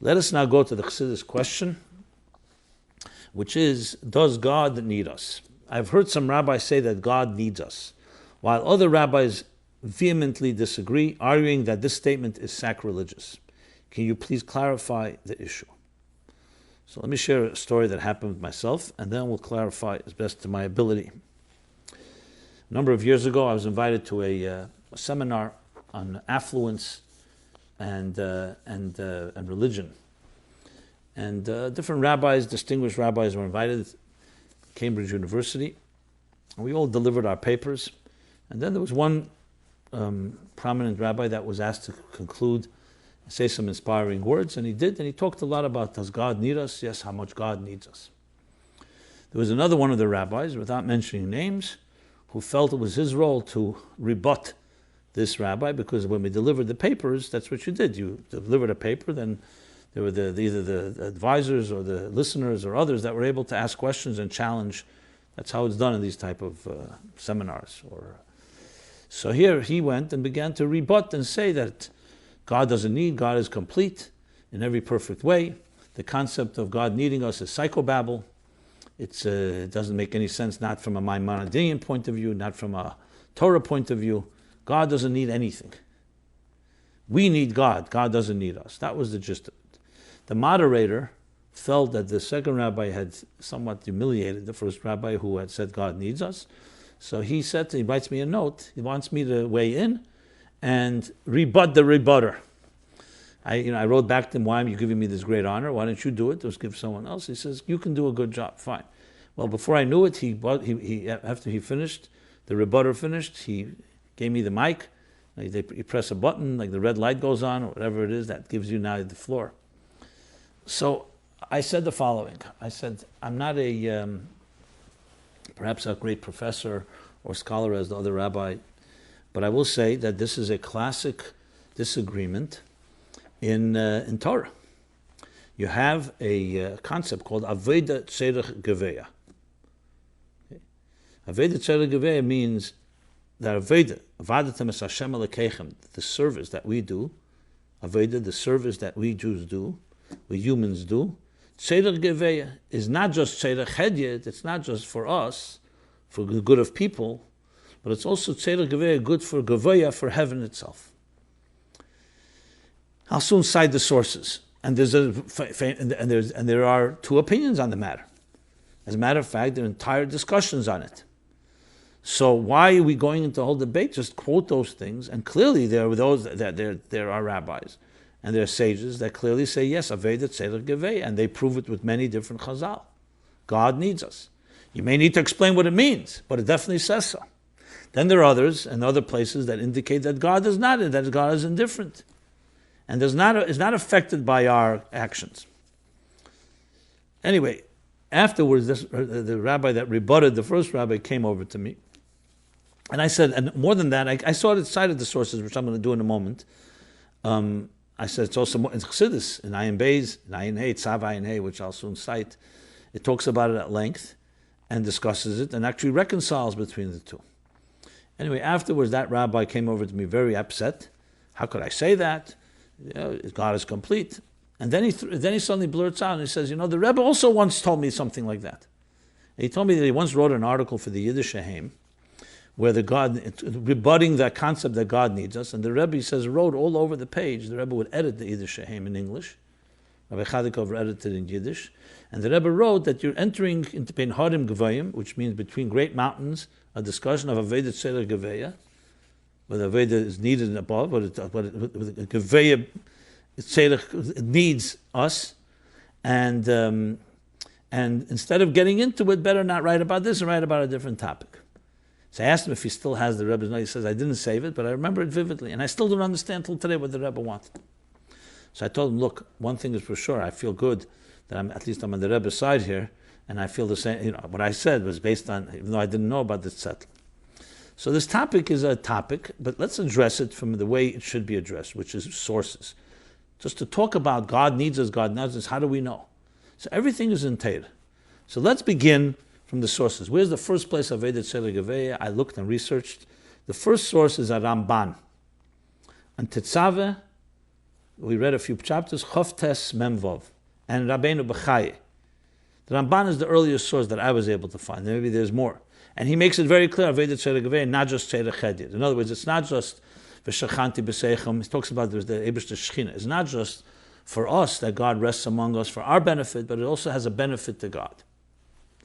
Let us now go to the Chassidic question, which is, does God need us? I've heard some rabbis say that God needs us, while other rabbis vehemently disagree, arguing that this statement is sacrilegious. Can you please clarify the issue? So let me share a story that happened with myself, and then we'll clarify as best to my ability. A number of years ago, I was invited to a seminar on affluence and religion. And different rabbis, distinguished rabbis, were invited to Cambridge University. And we all delivered our papers. And then there was one prominent rabbi that was asked to conclude, say some inspiring words, and he did, and he talked a lot about, does God need us? Yes, how much God needs us. There was another one of the rabbis, without mentioning names, who felt it was his role to rebut this rabbi, because when we delivered the papers, that's what you did. You delivered a paper, then there were either the advisors or the listeners or others that were able to ask questions and challenge. That's how it's done in these type of seminars. So here he went and began to rebut and say that God doesn't need, God is complete in every perfect way. The concept of God needing us is psychobabble. It doesn't make any sense, not from a Maimonidean point of view, not from a Torah point of view. God doesn't need anything. We need God. God doesn't need us. That was the gist of it. The moderator felt that the second rabbi had somewhat humiliated the first rabbi who had said God needs us. So he said, he writes me a note. He wants me to weigh in and rebut the rebutter. I wrote back to him, why are you giving me this great honor? Why don't you do it? Just give someone else. He says, you can do a good job. Fine. Well, before I knew it, he after he finished, the rebutter finished, he gave me the mic. You press a button, like the red light goes on, or whatever it is, that gives you now the floor. So I said the following. I said, I'm not perhaps a great professor or scholar as the other rabbi, but I will say that this is a classic disagreement in Torah. You have a concept called Aveda Tzerech Geveya. Aveda Tzerech Geveya means that Aveda, Avadatem es Hashem Elokeichem, the service that we do, Aveda, the service that we Jews do, we humans do, Tzerech Geveya is not just Tzerech Hedyet, it's not just for us, for the good of people, but it's also Tzerech Geveya, good for Geveya, for heaven itself. I'll soon cite the sources, and there are two opinions on the matter. As a matter of fact, there are entire discussions on it. So why are we going into a whole debate? Just quote those things, and clearly there are those that there are rabbis and there are sages that clearly say yes, Aveda Tzedek Gevei, and they prove it with many different chazal. God needs us. You may need to explain what it means, but it definitely says so. Then there are others and other places that indicate that God is not, that God is indifferent, and is not affected by our actions. Anyway, afterwards, the rabbi that rebutted the first rabbi came over to me. And I said, and more than that, I cited the sources, which I'm going to do in a moment. I said it's also in Chassidus, in Ayin Beis, in Ayin Hey, Tzav Ayin Hey, which I'll soon cite. It talks about it at length and discusses it and actually reconciles between the two. Anyway, afterwards, that rabbi came over to me very upset. How could I say that? God is complete. And then he suddenly blurts out and he says, the Rebbe also once told me something like that. And he told me that he once wrote an article for the Yiddish Shehem, where rebutting that concept that God needs us, and the Rebbe, he says, wrote all over the page. The Rebbe would edit the Yiddish Shehem in English. Rabbi Chadikov edited in Yiddish. And the Rebbe wrote that you're entering into Ben Harim Gevayim, which means between great mountains, a discussion of Aveda Tzeder Geveya, whether Aveda is needed above, but Geveya Tzeder needs us. And instead of getting into it, better not write about this and write about a different topic. So I asked him if he still has the Rebbe's note. He says, I didn't save it, but I remember it vividly. And I still don't understand till today what the Rebbe wanted. So I told him, look, one thing is for sure, I feel good that I'm on the Rebbe's side here, and I feel the same, what I said was based on, even though I didn't know about this tzedek. So this topic is a topic, but let's address it from the way it should be addressed, which is sources. Just to talk about God needs us, how do we know? So everything is in Torah. So let's begin from the sources. Where's the first place of Aveda Tzedek Geveya? I looked and researched. The first source is a Ramban. And Tetzaveh we read a few chapters, Chavtes Memvov, and Rabbeinu B'chaye. The Ramban is the earliest source that I was able to find. Maybe there's more. And he makes it very clear, Aveda Tzedek Gevei, not just Tzedek Chedir. In other words, it's not just V'shachanti B'seichem. He talks about the Eibishter Shechina. It's not just for us that God rests among us for our benefit, but it also has a benefit to God.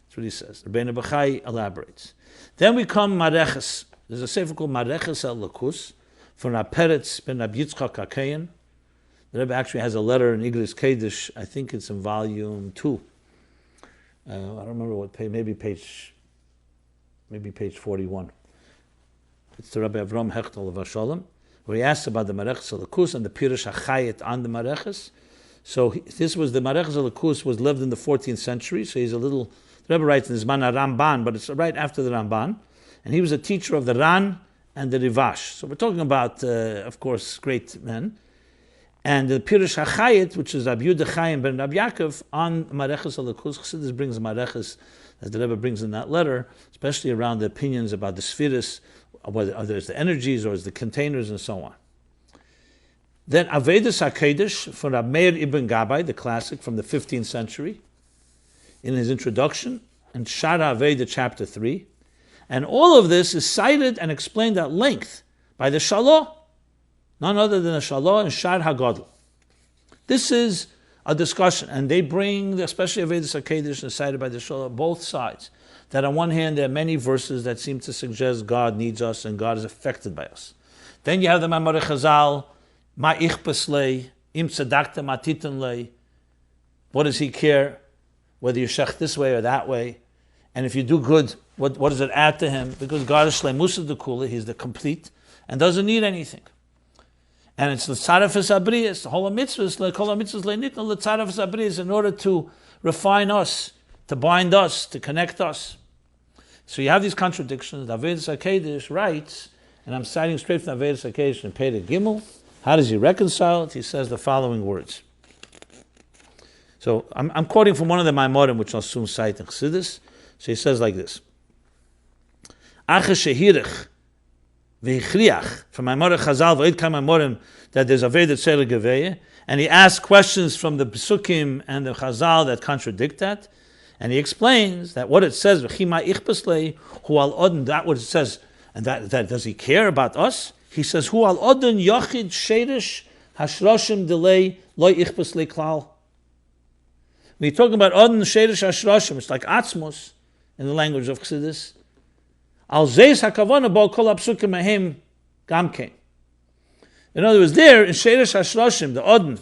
That's what he says. Rabbeinu B'chai elaborates. Then we come Mareches. There's a sefer called Mareches El Lakus from Rab Peretz ben Rab Yitzchak HaKayin. The Rebbe actually has a letter in Iglis Kodesh. I think it's in volume 2. I don't remember what page. Maybe page 41. It's the Rabbi Avram Hechtel of Hashalom, where he asks about the Mareches El Lakus and the Pirush HaChayit on the Mareches. So this was the Mareches El Lakus was lived in the 14th century. So he's a little. The Rebbe writes in his Mana Ramban, but it's right after the Ramban. And he was a teacher of the Ran and the Rivash. So we're talking about, of course, great men. And the Pirush HaChayit, which is Rabbi Yehuda Chaim ben Rabbi Yaakov, on Mareches El Lakus. Chassidus brings Mareches, as the Rebbe brings in that letter, especially around the opinions about the Spheris, whether it's the energies or it's the containers and so on. Then Avedus HaKedesh from Rab Meir ibn Gabbai, the classic from the 15th century, in his introduction, and Shara Aveda chapter 3. And all of this is cited and explained at length by the Shalah, none other than the Shalah and Shar HaGadol. This is a discussion, and they bring, especially Avedus HaKedesh, and cited by the Shalah, both sides. That on one hand, there are many verses that seem to suggest God needs us and God is affected by us. Then you have the Mamar Chazal, Ma ichpes lei, im tzedakta ma titan lei. What does he care? Whether you shech this way or that way. And if you do good, what does it add to him? Because God is Shleimus Dekula, he's the complete, and doesn't need anything. And it's l'tzarefes abriyas, the whole of mitzvos, l'kol mitzvos le'nitna l'tzarefes abriyas, in order to refine us, to bind us, to connect us. So you have these contradictions. Avedus HaKedesh writes, and I'm citing straight from Avedus HaKedesh in Perek Gimel. How does he reconcile it? He says the following words. So I'm quoting from one of the Maimorim, which I'll soon cite in Chassidus. So he says like this: Ache shehirich v'hichriach, from Maimor Chazal v'oid kam Maimorim, that there's Aveda Tzedek Gevei, and he asks questions from the Pesukim and the Chazal that contradict that, and he explains that what it says v'chima ichpes lei hu al odin, that what it says, and that does he care about us? He says hu al odin yochid sheirish hashroshim delay lo ichpes lei klal. When you're talking about Odin Sheirish Hashroshim, it's like Atzmos in the language of Chassidus. Al Zeis HaKavana Bo Kol HaPsukim Mahim Gamkein. In other words, there in Sheirish Hashroshim, the Odin,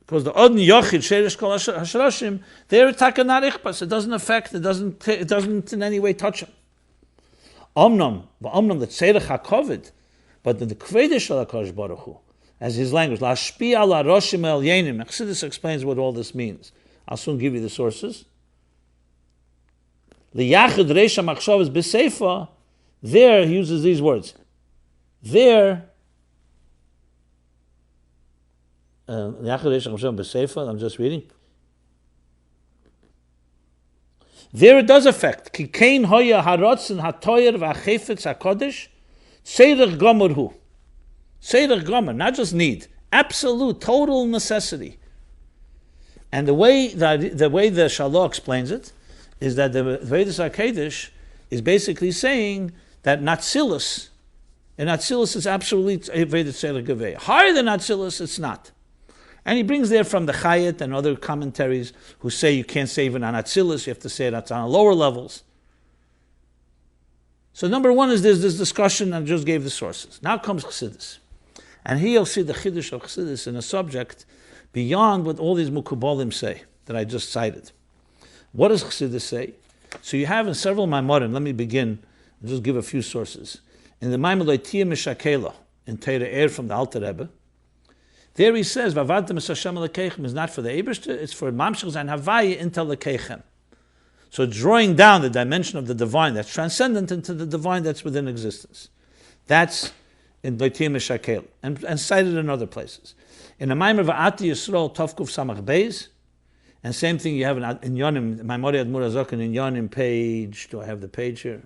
because the Odin Yochid Sheirish Kol Hashroshim, there it's not Ichpas. It doesn't affect. It doesn't in any way touch him. Omnam the Tzerech HaKovid, but the Kvedish Al HaKadosh Baruch Hu, as his language, Lashpi ala Roshim El Yenim. Chassidus explains what all this means. I'll soon give you the sources. Liyachid Reisha Machshavas B'Seifa, there he uses these words. There, Liyachid Reisha Machshavas B'Seifa, I'm just reading. There it does affect. Ki kein hoya harotzen hatoyer v'achefetz hakodesh, seirach gomer hu. Seirach gomer, not just need, absolute, total necessity. And the way the Shalah explains it is that the Vedas HaKedesh is basically saying that Natzilus, and Natzilus is absolutely Vedas Gevei. Higher than Natzilus, it's not. And he brings there from the Chayat and other commentaries who say you can't say even on Natzilus, you have to say that's on lower levels. So number one is there's this discussion, and I just gave the sources. Now comes Chassidus. And here you'll see the Chiddush of Chassidus in a subject beyond what all these Mukubalim say that I just cited. What does Chassidus say? So you have in several Maimorim, let me begin and just give a few sources. In the Maimon Loitia Mishakela, in Teira from the Alter Rebbe, there he says, Vavadim es Hashem Lekeichem is not for the Eibishter, it's for Mamshech and Havaya into Lekeichem. So drawing down the dimension of the divine that's transcendent into the divine that's within existence. That's in Loitia Mishakela, and cited in other places. In the Maimer Va'ati Yisrael Tovkuf Samach Beis, and same thing you have in Yonim, Maimori Admur Azok in Yonim page, do I have the page here?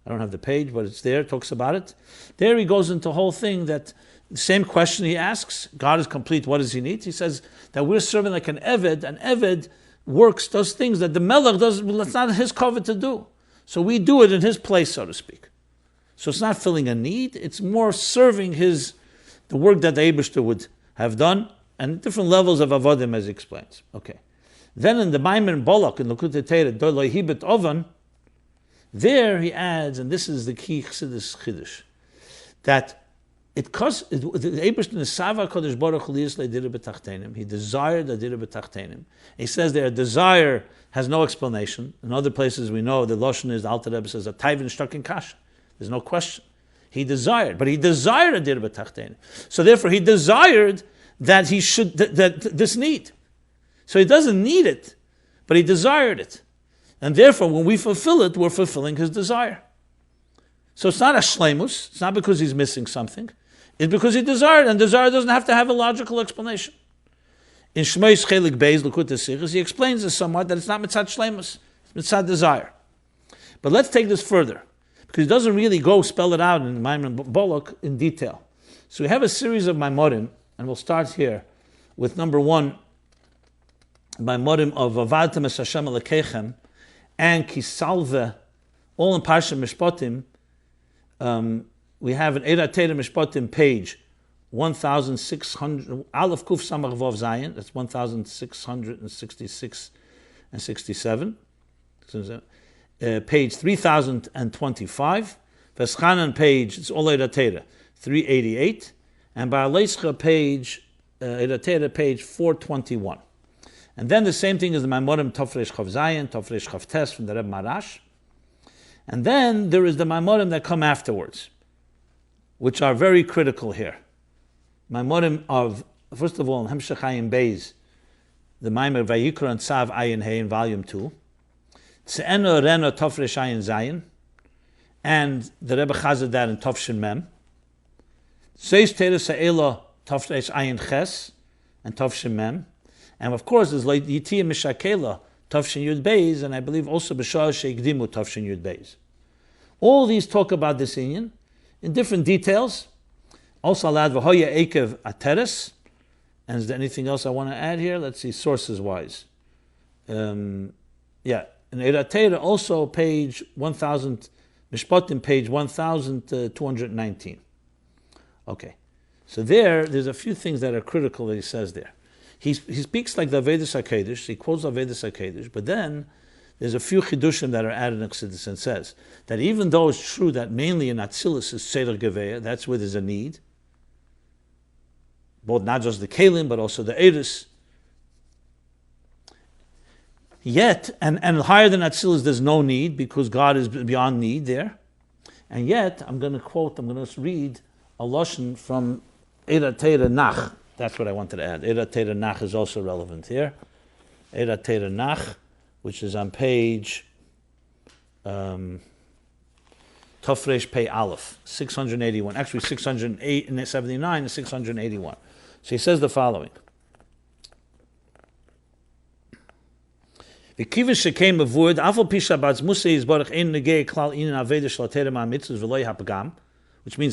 I don't have the page, but it's there, it talks about it. There he goes into a whole thing that The same question he asks, God is complete, what does he need? He says that we're serving like an Eved. An Eved works, does things that the Melech does, well, it's not his covet to do. So we do it in his place, so to speak. So it's not filling a need, it's more serving the work that the Eibishter would have done, and different levels of avodim, as he explains. Okay. Then in the Maimer Bolok, in Likutei Torah, Doloi Hibet Oven, there he adds, and this is the key Chassidus Chiddush, that the Eibishter Nesava Kodesh Baruch Hu Liyis Le'Dira B'Tachtenim. He desired the Dira B'Tachtenim. He says there, desire has no explanation. In other places we know the Lashon is, the Alter Rebbe says, a Taivan stuck in Kasha. There's no question. He desired, but he desired a Dira B'Tachtenim. So therefore he desired that he should, that this need. So he doesn't need it, but he desired it. And therefore when we fulfill it, we're fulfilling his desire. So it's not a shleimus, it's not because he's missing something. It's because he desired, and desire doesn't have to have a logical explanation. In Shmois Chelik Beis Likutei Sichos, he explains this somewhat, that it's not mitzad shleimus, it's mitzad desire. But let's take this further, because he doesn't really go spell it out in Maimer Bolok in detail. So we have a series of Maimorim, and we'll start here with number 1, Maimorim of Avadtem es Hashem Elekechem, and Kisalve, all in Parsha Mishpatim. We have an Eira Teira Mishpatim page 1600, Aleph Kuf Samach Vav Zayin, that's 1666 and 67. Page 3025. Veschanan page, it's all Eira Teira, 388. And Ba'aleischa page, Eira Teira page 421. And then the same thing as the Maimorim Tofresh Chav Zayin, Tofresh Chav Tes from the Rebbe Marash. And then there is the Maimorim that come afterwards, which are very critical here. Maimorim of, first of all, Hemshech Ayin Beis, the Maimer Vayikra and Tzav Ayin Hey in volume 2, Tze'eno Reno Tofresh Ayin Zayin, and the Rebbe Chazed that in Tofshin Mem, Seis Teres Ha'ela Tofresh Ayin Ches, and Tofshin Mem, and of course there's like Yitiyah Mishakela, Tofshin Yud Beis, and I believe also B'Shah Sheikdimu Tofshin Yud Beis. All these talk about this inyan in different details. Also, Alad V'Hoya Ekev Ateres. And is there anything else I want to add here? Let's see, sources wise. In Eira Teira, also page 1000, Mishpatim, page 1219. Okay, so there's a few things that are critical that he says there. He speaks like the Avedis HaKedesh, he quotes the Avedis HaKedesh, but then there's a few chidushim that are added in Chassidus and says that even though it's true that mainly in Atzilus is Seder Geveya, that's where there's a need, both not just the Kalim, but also the Eris. Yet, and higher than Atzilus, there's no need, because God is beyond need there. And yet, I'm going to read a Lashon from Eira Teira Nach. That's what I wanted to add. Eira Teira Nach is also relevant here. Eira Teira Nach, which is on page Tofresh Pei Aleph, 681. Actually, 679 and 681. So he says the following. Which means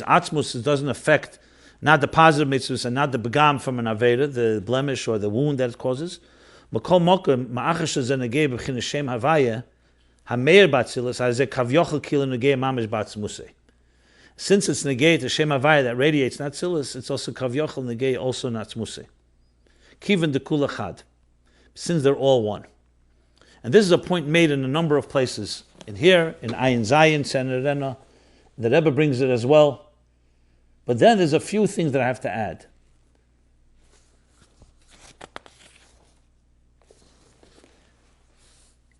Atzmus doesn't affect not the positive mitzvahs and not the begam from an aveda, the blemish or the wound that it causes. Since it's negate the shem havaya that radiates not tzilus, it's also kavyochel negate, also not tzmuse. Kiven de kula chad, since they're all one. And this is a point made in a number of places. In here, in Ayin Zayin, Senerena, the Rebbe brings it as well. But then there's a few things that I have to add.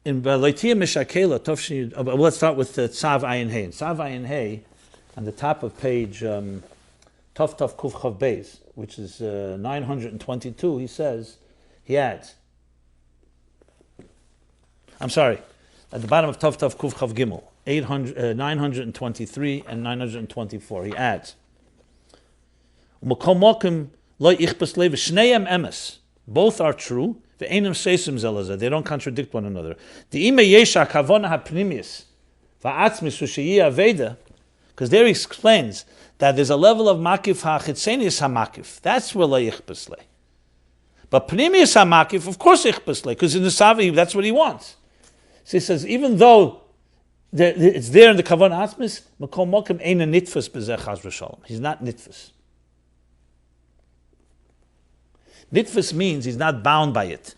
In Leitia Mishakela, let's start with the Tzav Ayin Hey. Tzav Ayin Hey, on the top of page Tov Tov Kuf Chav Beis, which is 922, he adds, I'm sorry, at the bottom of Tov Tov Kuf Chav Gimel, 923 and 924, he adds, both are true. They don't contradict one another. Because there he explains that there's a level of makif ha-chitzenius ha-makif. That's where le-yichbas le. But pnimius ha-makif, of course yichbas le, because in the Savi, that's what he wants. So he says, even though it's there in the Kavon Atzmis, Makom Mokim Eina Nitfus B'zeh Chas v'Shalom. He's not Nitfus. Nitfus means he's not bound by it.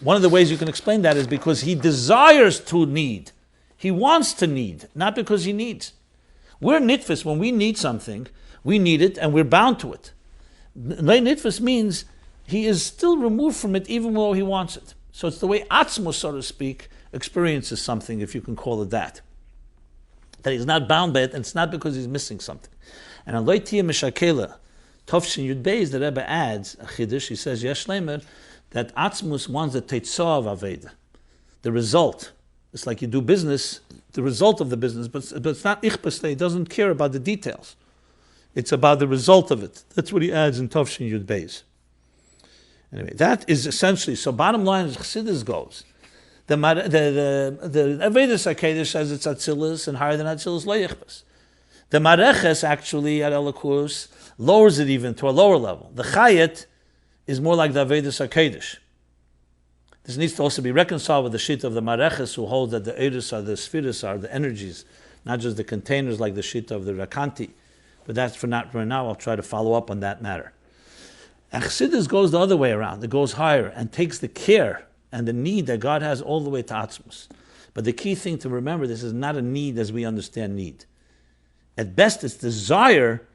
One of the ways you can explain that is because he desires to need. He wants to need, not because he needs. We're Nitfus. When we need something, we need it and we're bound to it. Nitfus means he is still removed from it even though he wants it. So it's the way Atzmos, so to speak, experiences something, if you can call it that. That he's not bound by it, and it's not because he's missing something. And on Loitia Meshakela, Tovshin Yud Beis, the Rebbe adds, a Chiddush, he says, Yesh Leimer, that Atzmus wants the Teitzah of Aveda, the result. It's like you do business, the result of the business, but it's not Ichbasle, he doesn't care about the details. It's about the result of it. That's what he adds in Tovshin Yud Beis. Anyway, that is essentially, so bottom line, as Chassidus goes, the Avedis HaKedesh says it's Atzilus, and higher than Atzilus, Lo Yichbas. The Mareches actually at Elokus lowers it even to a lower level. The Chayet is more like the Avedis HaKedesh. This needs to also be reconciled with the Shita of the Mareches, who holds that the Eidus are the Spheres, are the energies, not just the containers like the Shita of the Rakanti. But that's for not right now. I'll try to follow up on that matter. And Chassidus goes the other way around. It goes higher and takes the care and the need that God has all the way to Atzmos. But the key thing to remember, this is not a need as we understand need. At best, it's desire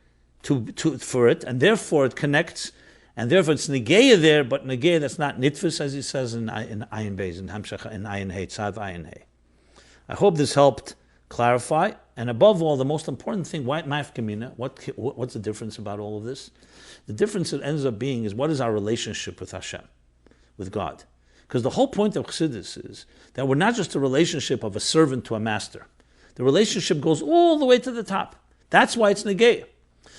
for it, and therefore it connects, and therefore it's negeya there, but negeya that's not nitfus, as he says in Ayin Beis, in Hamshach, in Ayin Hey, Tzav Ayin Hey. I hope this helped clarify, and above all, the most important thing, why mafkamina? What's the difference about all of this? The difference it ends up being is, what is our relationship with Hashem, with God? Because the whole point of Chassidus is that we're not just a relationship of a servant to a master. The relationship goes all the way to the top. That's why it's negei.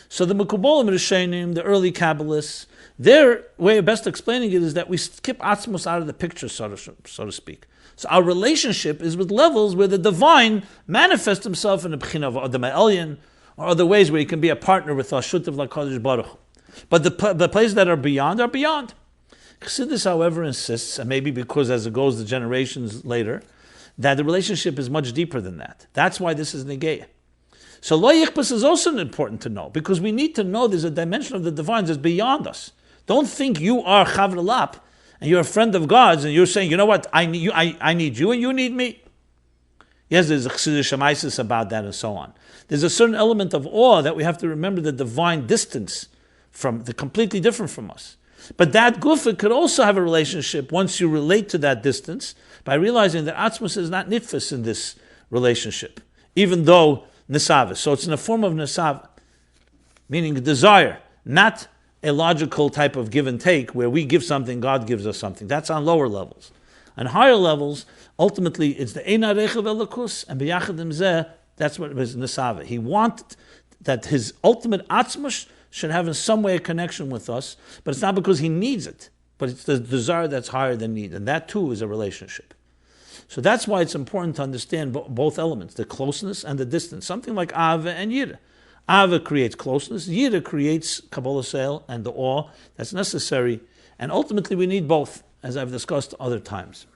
So the Mekubolim Rishonim, the early Kabbalists, their way of best explaining it is that we skip Atzmos out of the picture, so to speak. So our relationship is with levels where the divine manifests himself in the Bechina of the Ma'elyan, or other ways where he can be a partner with Ashut of LaKadosh Baruch Hu. But the places that are beyond are beyond. Chassidus, however, insists, and maybe because as it goes the generations later, that the relationship is much deeper than that. That's why this is negeya. So lo yichbas is also important to know, because we need to know there's a dimension of the divine that's beyond us. Don't think you are Chavr Lap, and you're a friend of God's, and you're saying, you know what, I need you and you need me. Yes, there's a Chassidic Shemaisis about that and so on. There's a certain element of awe that we have to remember, the divine distance from the completely different from us. But that gufa could also have a relationship once you relate to that distance by realizing that Atzmos is not nitfus in this relationship, even though nisava. So it's in a form of nisava, meaning desire, not a logical type of give and take where we give something, God gives us something. That's on lower levels. On higher levels, ultimately, it's the Eina Rechav Elokus, and B'yachadim Zeh, that's what it is nisava. He wanted that his ultimate Atzmos should have in some way a connection with us, but it's not because he needs it, but it's the desire that's higher than need, and that too is a relationship. So that's why it's important to understand both elements, the closeness and the distance. Something like Ava and Yira. Ava creates closeness, Yira creates Kabbalah Seil and the awe that's necessary, and ultimately we need both, as I've discussed other times.